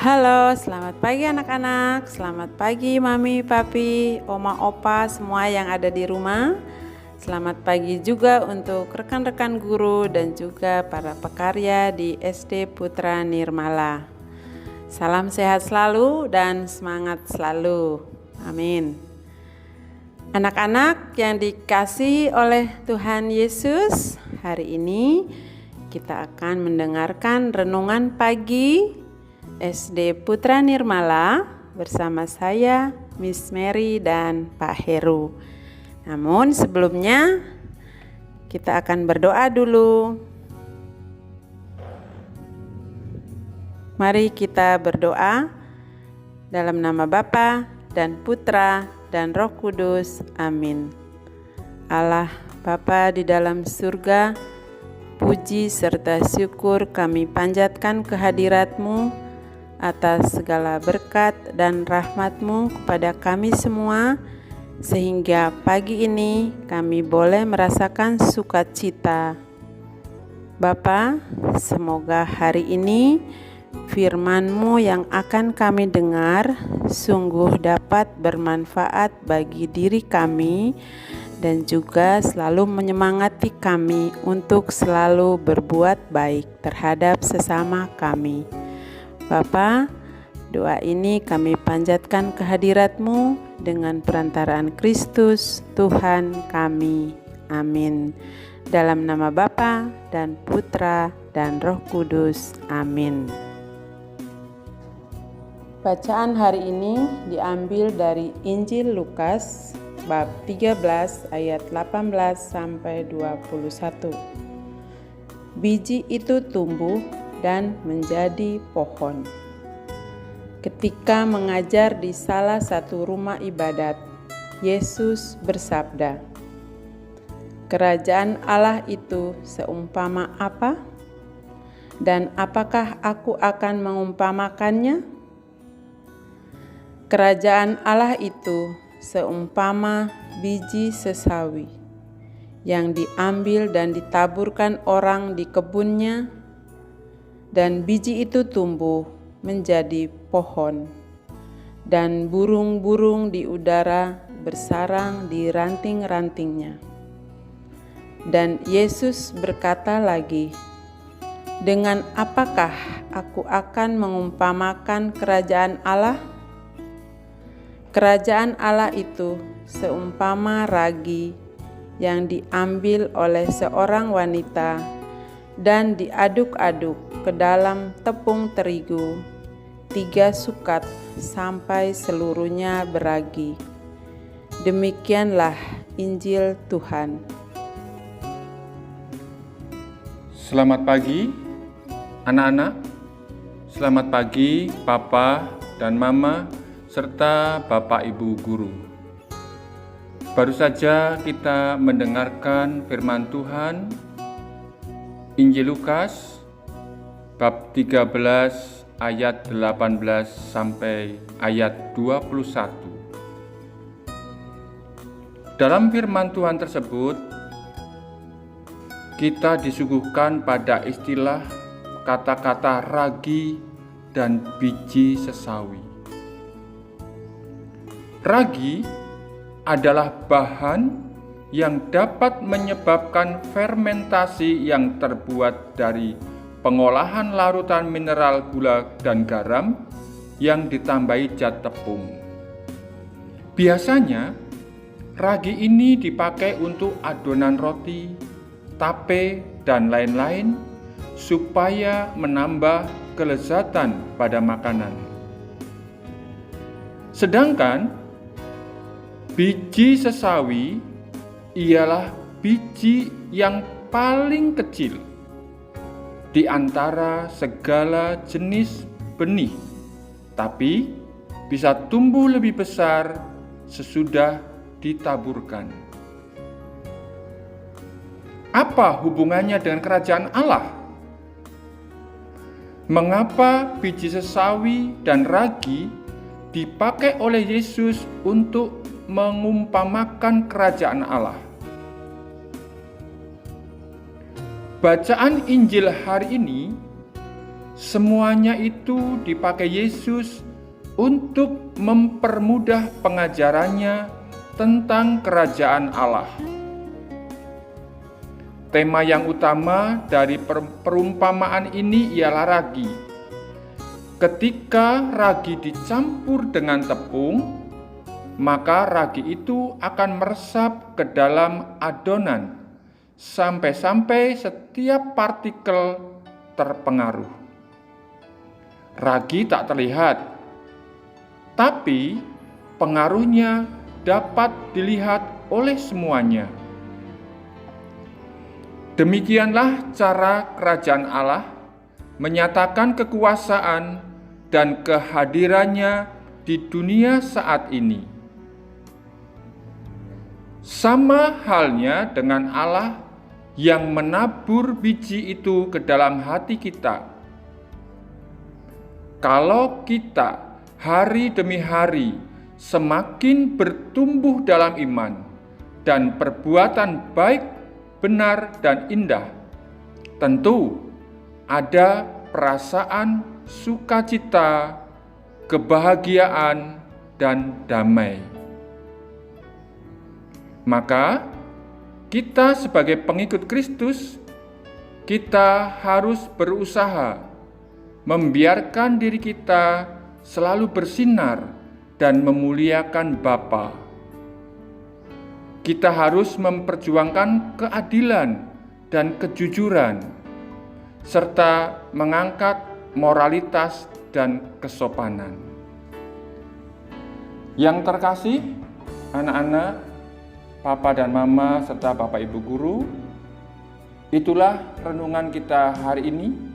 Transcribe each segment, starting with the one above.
Halo, selamat pagi anak-anak. Selamat pagi mami, papi, oma, opa, semua yang ada di rumah. Selamat pagi juga untuk rekan-rekan guru dan juga para pekarya di SD Putra Nirmala. Salam sehat selalu dan semangat selalu. Amin. Anak-anak yang dikasihi oleh Tuhan Yesus, hari ini kita akan mendengarkan renungan pagi SD Putra Nirmala bersama saya, Miss Mary dan Pak Heru. Namun sebelumnya kita akan berdoa dulu. Mari kita berdoa dalam nama Bapa dan Putra dan Roh Kudus. Amin. Allah Bapa di dalam surga, puji serta syukur kami panjatkan kehadirat-Mu atas segala berkat dan rahmat-Mu kepada kami semua, sehingga pagi ini kami boleh merasakan sukacita. Bapa, semoga hari ini firman-Mu yang akan kami dengar sungguh dapat bermanfaat bagi diri kami dan juga selalu menyemangati kami untuk selalu berbuat baik terhadap sesama kami. Bapa, doa ini kami panjatkan kehadirat-Mu dengan perantaraan Kristus Tuhan kami. Amin. Dalam nama Bapa dan Putra dan Roh Kudus. Amin. Bacaan hari ini diambil dari Injil Lukas bab 13 ayat 18 sampai 21. Biji itu tumbuh dan menjadi pohon. Ketika mengajar di salah satu rumah ibadat, Yesus bersabda, "Kerajaan Allah itu seumpama apa? Dan apakah aku akan mengumpamakannya? Kerajaan Allah itu seumpama biji sesawi yang diambil dan ditaburkan orang di kebunnya, dan biji itu tumbuh menjadi pohon, dan burung-burung di udara bersarang di ranting-rantingnya." Dan Yesus berkata lagi, "Dengan apakah aku akan mengumpamakan kerajaan Allah? Kerajaan Allah itu seumpama ragi yang diambil oleh seorang wanita dan diaduk-aduk ke dalam tepung terigu 3 sukat sampai seluruhnya beragi." Demikianlah Injil Tuhan. Selamat pagi anak-anak. Selamat pagi Papa dan Mama serta Bapak Ibu guru. Baru saja kita mendengarkan firman Tuhan Injil Lukas bab 13 ayat 18 sampai ayat 21. Dalam firman Tuhan tersebut kita disuguhkan pada istilah kata-kata ragi dan biji sesawi. Ragi adalah bahan yang dapat menyebabkan fermentasi yang terbuat dari pengolahan larutan mineral gula dan garam yang ditambahi zat tepung. Biasanya, ragi ini dipakai untuk adonan roti, tape, dan lain-lain supaya menambah kelezatan pada makanan. Sedangkan biji sesawi ialah biji yang paling kecil di antara segala jenis benih, tapi bisa tumbuh lebih besar sesudah ditaburkan. Apa hubungannya dengan kerajaan Allah? Mengapa biji sesawi dan ragi dipakai oleh Yesus untuk mengumpamakan kerajaan Allah? Bacaan Injil hari ini semuanya itu dipakai Yesus untuk mempermudah pengajarannya tentang kerajaan Allah. Tema yang utama dari perumpamaan ini ialah ragi. Ketika ragi dicampur dengan tepung, maka ragi itu akan meresap ke dalam adonan sampai-sampai setiap partikel terpengaruh. Ragi tak terlihat, tapi pengaruhnya dapat dilihat oleh semuanya. Demikianlah cara kerajaan Allah menyatakan kekuasaan dan kehadirannya di dunia saat ini. Sama halnya dengan Allah yang menabur biji itu ke dalam hati kita. Kalau kita hari demi hari semakin bertumbuh dalam iman dan perbuatan baik, benar, dan indah, tentu ada perasaan sukacita, kebahagiaan, dan damai. Maka kita sebagai pengikut Kristus, kita harus berusaha membiarkan diri kita selalu bersinar dan memuliakan Bapa. Kita harus memperjuangkan keadilan dan kejujuran, serta mengangkat moralitas dan kesopanan. Yang terkasih, anak-anak, Papa dan Mama, serta Bapak Ibu Guru, itulah renungan kita hari ini.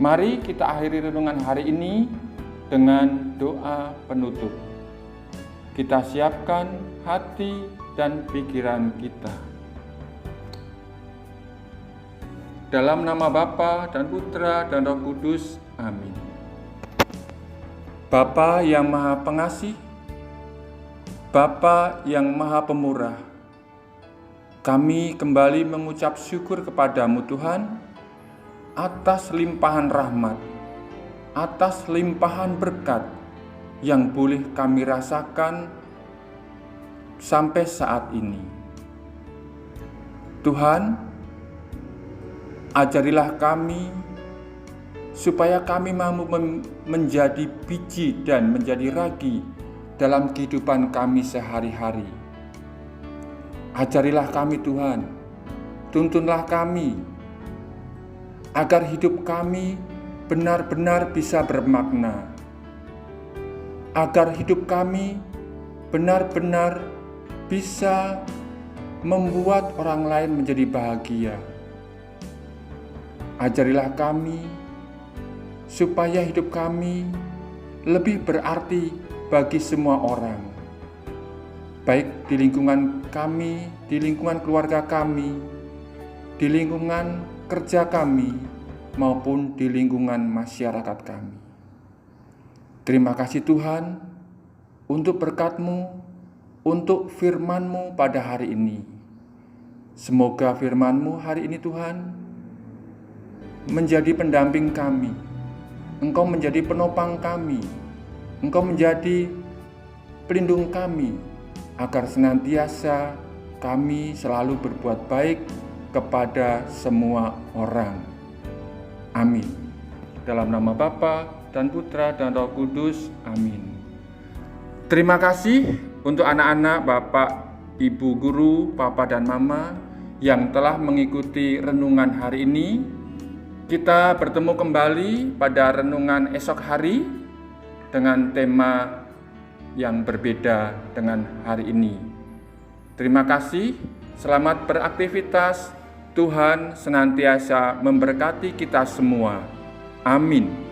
Mari kita akhiri renungan hari ini dengan doa penutup. Kita siapkan hati dan pikiran kita. Dalam nama Bapa dan Putra dan Roh Kudus, amin. Bapa yang Maha Pengasih, Bapa yang Maha Pemurah, kami kembali mengucap syukur kepadamu Tuhan atas limpahan rahmat, atas limpahan berkat yang boleh kami rasakan sampai saat ini. Tuhan, ajarilah kami supaya kami mampu menjadi biji dan menjadi ragi dalam kehidupan kami sehari-hari. Ajarilah kami Tuhan, tuntunlah kami, agar hidup kami benar-benar bisa bermakna, agar hidup kami benar-benar bisa membuat orang lain menjadi bahagia. Ajarilah kami supaya hidup kami lebih berarti bagi semua orang, baik di lingkungan kami, di lingkungan keluarga kami, di lingkungan kerja kami, maupun di lingkungan masyarakat kami. Terima kasih Tuhan untuk berkat-Mu, untuk firman-Mu pada hari ini. Semoga firman-Mu hari ini Tuhan menjadi pendamping kami, Engkau menjadi penopang kami, Engkau menjadi pelindung kami, agar senantiasa kami selalu berbuat baik kepada semua orang. Amin. Dalam nama Bapa dan Putra dan Roh Kudus. Amin. Terima kasih untuk anak-anak, Bapak, Ibu Guru, Papa dan Mama yang telah mengikuti renungan hari ini. Kita bertemu kembali pada renungan esok hari dengan tema yang berbeda dengan hari ini. Terima kasih, selamat beraktivitas. Tuhan senantiasa memberkati kita semua. Amin.